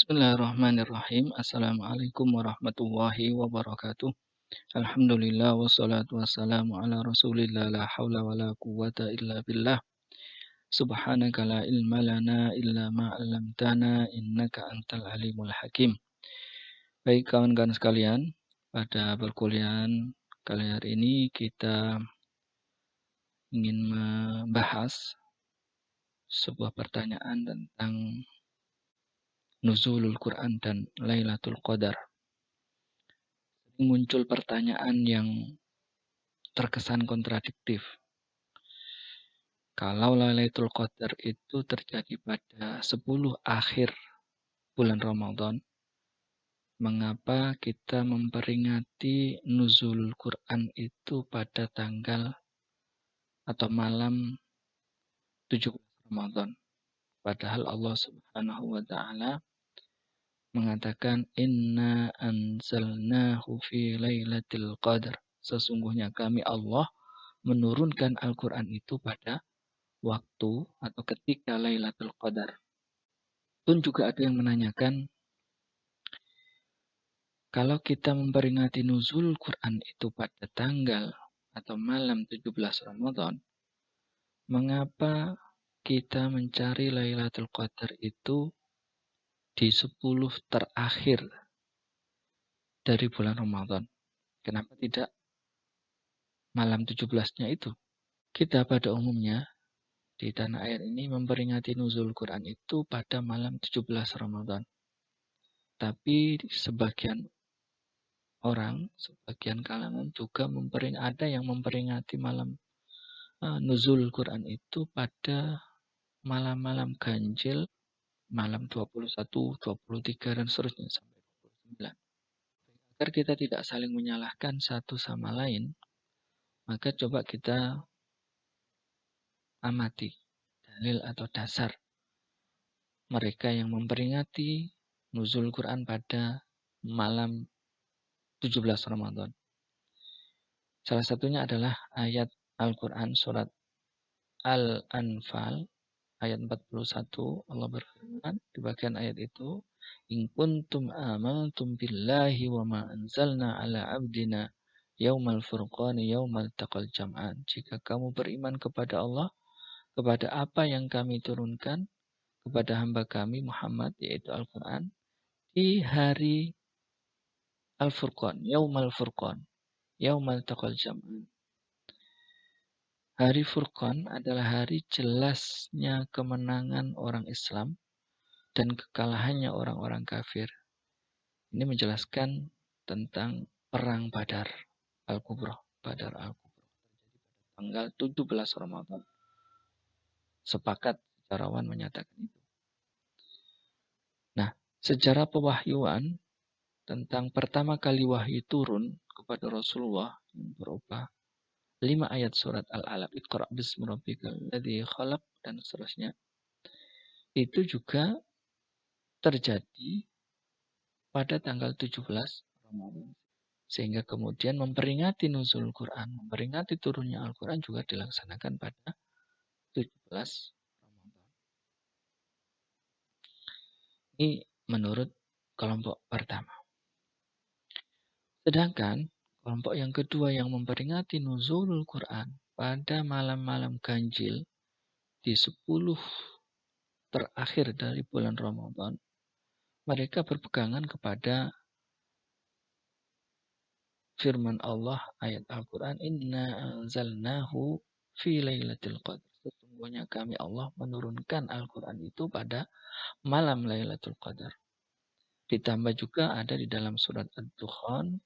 Bismillahirrahmanirrahim. Assalamualaikum warahmatullahi wabarakatuh. Alhamdulillah wassalatu wassalamu ala Rasulillah la haula wala quwata illa billah. Subhanaka la ilma lana illa ma 'allamtana innaka antal alimul hakim. Baik kawan-kawan sekalian, pada perkuliahan kali hari ini kita ingin membahas sebuah pertanyaan tentang nuzulul Quran dan Lailatul Qadar. Muncul pertanyaan yang terkesan kontradiktif. Kalau Lailatul Qadar itu terjadi pada 10 akhir bulan Ramadan, mengapa kita memperingati nuzulul Quran itu pada tanggal atau malam 17 Ramadan? Padahal Allah Subhanahu wa taala mengatakan inna anzalnahu fi lailatul qadar. Sesungguhnya kami Allah menurunkan Al-Quran itu pada waktu atau ketika Lailatul Qadar. Pun juga ada yang menanyakan, kalau kita memperingati nuzul Quran itu pada tanggal atau malam 17 Ramadan, mengapa kita mencari Lailatul Qadar itu di 10 terakhir dari bulan Ramadan? Kenapa tidak malam 17-nya itu? Kita pada umumnya di tanah air ini memperingati nuzul Quran itu pada malam 17 Ramadan. Tapi sebagian orang, sebagian kalangan juga ada yang memperingati malam nuzul Quran itu pada malam-malam ganjil, malam 21, 23, dan seterusnya sampai 29. Agar kita tidak saling menyalahkan satu sama lain, maka coba kita amati dalil atau dasar mereka yang memperingati nuzul Quran pada malam 17 Ramadan. Salah satunya adalah ayat Al-Quran surat Al-Anfal ayat 41. Allah berfirman di bagian ayat itu, in kuntum amantum billahi wa ma anzalna ala abdina yaumal furqani yaumal taqal jam'an. Jika kamu beriman kepada Allah, kepada apa yang kami turunkan kepada hamba kami Muhammad, yaitu Al-Quran, di hari Al-Furqan, yaumal furqan, yaumal taqal jam'an. Hari Furqan adalah hari jelasnya kemenangan orang Islam dan kekalahannya orang-orang kafir. Ini menjelaskan tentang perang Badar Al-Kubra. Badar Al-Kubra terjadi pada tanggal 17 Ramadan. Sepakat sejarawan menyatakan itu. Nah, sejarah pewahyuan tentang pertama kali wahyu turun kepada Rasulullah yang berupa 5 ayat surat Al-Alaq, Iqra' bismi rabbikal ladzi khalaq, dan seterusnya. Itu juga terjadi pada tanggal 17 Ramadan. Sehingga kemudian memperingati nuzul Quran, memperingati turunnya Al-Quran juga dilaksanakan pada 17 Ramadan. Ini menurut kelompok pertama. Sedangkan kelompok yang kedua yang memperingati nuzulul Quran pada malam-malam ganjil di 10 terakhir dari bulan Ramadan, mereka berpegangan kepada firman Allah ayat Al-Quran, inna anzalnahu fi lailatul qadar. Sesungguhnya kami Allah menurunkan Al-Quran itu pada malam Lailatul Qadar. Ditambah juga ada di dalam surat Ad-Dukhan,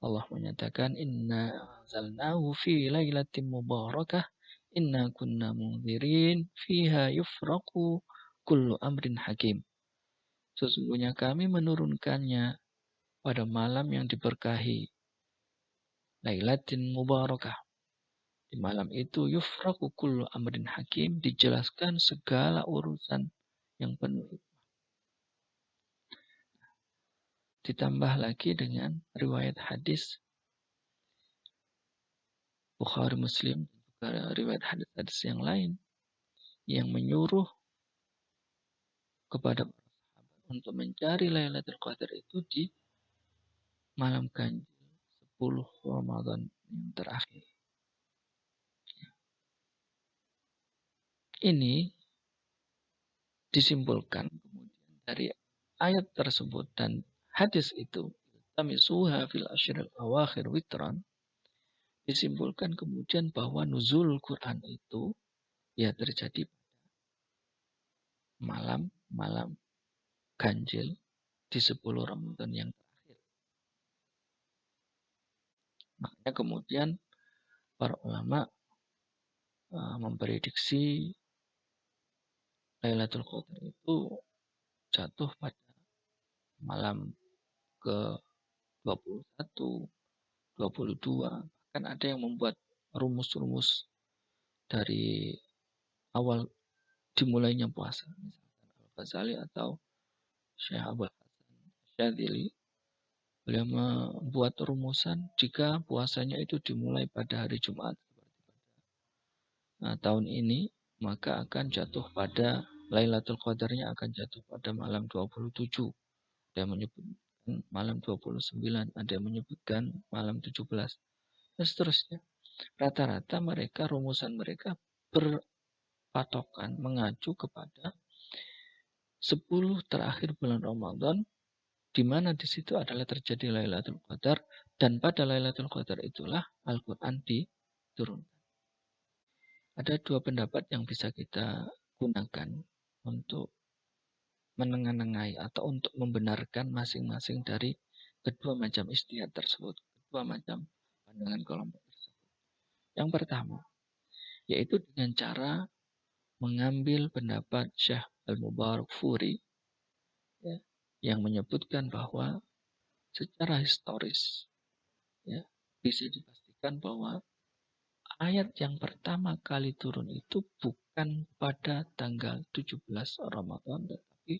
Allah menyatakan inna anzalnahu fi lailatin mubarakah inna kunna munzirin fiha yufraqu kullu amrin hakim. Sesungguhnya kami menurunkannya pada malam yang diberkahi, Lailatin mubarakah. Di malam itu yufraqu kullu amrin hakim, dijelaskan segala urusan yang penuh hikmah. Ditambah lagi dengan riwayat hadis Bukhari Muslim, juga riwayat hadis-hadis yang lain yang menyuruh kepada para sahabat untuk mencari Lailatul Qadar itu di malam ganjil 10 Ramadan yang terakhir. Ini disimpulkan kemudian dari ayat tersebut dan hadis itu, tamisuha fil ashril awakhir witran, disimpulkan kemudian bahwa nuzul Quran itu ya terjadi malam-malam ganjil di 10 Ramadan yang terakhir. Makanya kemudian para ulama memprediksi Lailatul Qadar itu jatuh pada malam ke 21, 22. Bahkan ada yang membuat rumus-rumus dari awal dimulainya puasa. Misalkan Al-Ghazali atau Syekh Abul Hasan Syadzili, beliau membuat rumusan jika puasanya itu dimulai pada hari Jumat tahun ini, maka akan jatuh pada Lailatul Qadarnya akan jatuh pada malam 27. Ada yang menyebutkan malam 29, ada yang menyebutkan malam 17, dan seterusnya. Rata-rata mereka, rumusan mereka berpatokan mengacu kepada 10 terakhir bulan Ramadan, di mana di situ adalah terjadi Lailatul Qadar, dan pada Lailatul Qadar itulah Al-Quran diturunkan. Ada dua pendapat yang bisa kita gunakan untuk menengahi atau untuk membenarkan masing-masing dari kedua macam ijtihad tersebut, kedua macam pandangan kelompok tersebut. Yang pertama, yaitu dengan cara mengambil pendapat Syekh Al-Mubarakfuri ya, yang menyebutkan bahwa secara historis ya, bisa dipastikan bahwa ayat yang pertama kali turun itu bukan pada tanggal 17 Ramadan, tetapi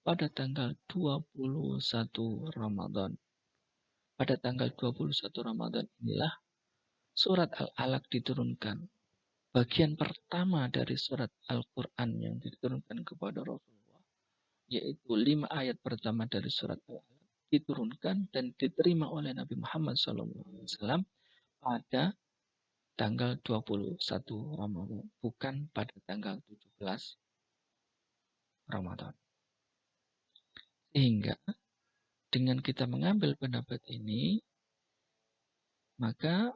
pada tanggal 21 Ramadan. Pada tanggal 21 Ramadan inilah surat Al-Alaq diturunkan. Bagian pertama dari surat Al-Quran yang diturunkan kepada Rasulullah, yaitu 5 ayat pertama dari surat Al-Alaq, diturunkan dan diterima oleh Nabi Muhammad SAW pada tanggal 21 Ramadan, bukan pada tanggal 17 Ramadan. Sehingga dengan kita mengambil pendapat ini, maka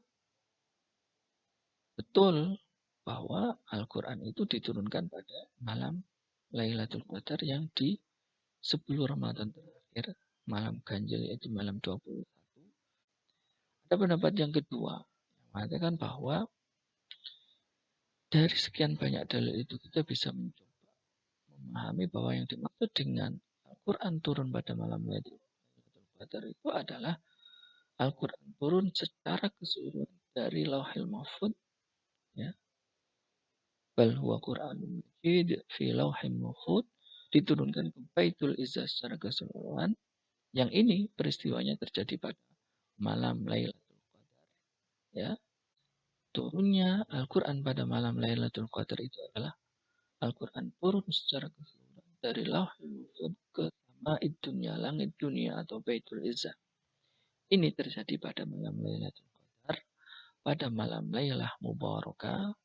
betul bahwa Al-Quran itu diturunkan pada malam Lailatul Qadar yang di 10 Ramadan terakhir, malam ganjil yaitu malam 21. Ada pendapat yang kedua, yang mengatakan bahwa dari sekian banyak dalil itu kita bisa mencoba memahami bahwa yang dimaksud dengan Al-Quran turun pada malam Lailatul Qadar itu adalah Al-Quran turun secara keseluruhan dari Lauhil Mahfuz, ya. Bal huwa Qur'anun Majid fi Lauhil Mahfuz, diturunkan ke Baitul Izzah secara keseluruhan. Yang ini peristiwanya terjadi pada malam Lailatul Qadar, ya. Turunnya Al-Quran pada malam Lailatul Qadar itu adalah Al-Quran turun secara keseluruhan dari Lauhul Mahfuz ke Sama'id Dunya, langit dunia atau Baitul Izzah. Ini terjadi pada malam Lailatul Qadar, pada malam Lailah Mubarakah,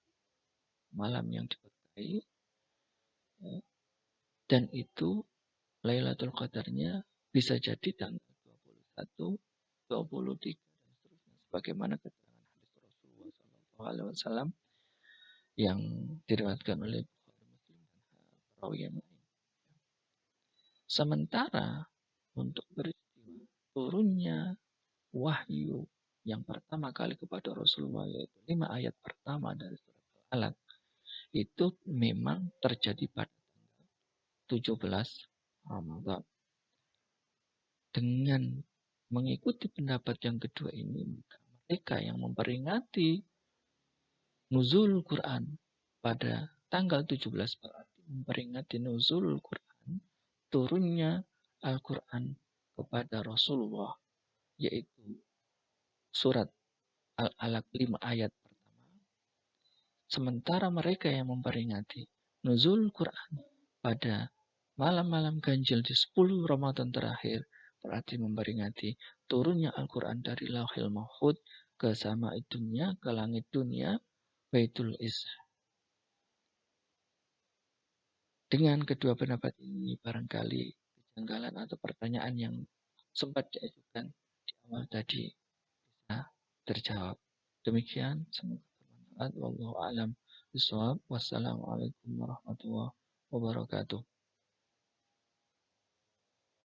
malam yang diberkahi, ya. Dan itu Lailatul Qadarnya bisa jadi tanggal 21, 23, dan seterusnya. Sebagaimana keterangan hadis Rasulullah SAW yang diriwayatkan oleh Bukhari Muslim dan perawi yang lain. Sementara untuk peristiwa turunnya wahyu yang pertama kali kepada Rasulullah, yaitu 5 ayat pertama dari surat Al-Alaq, itu memang terjadi pada tanggal 17 Ramadan. Dengan mengikuti pendapat yang kedua ini, mereka yang memperingati nuzul Quran pada tanggal 17 berarti memperingati nuzul Quran, turunnya Al-Quran kepada Rasulullah, yaitu surat Al-Alaq 5 ayat pertama. Sementara mereka yang memperingati nuzul Quran pada malam-malam ganjil di 10 Ramadan terakhir berarti memperingati turunnya Al-Quran dari Lauhil Mahfuz ke Sama'id Dunya, ke langit dunia, Baitul Izzah. Dengan kedua pendapat ini barangkali kejanggalan atau pertanyaan yang sempat diajukan di awal tadi bisa terjawab. Demikian, semoga bermanfaat. Wallahu a'lam bishawab. Wassalamualaikum warahmatullahi wabarakatuh.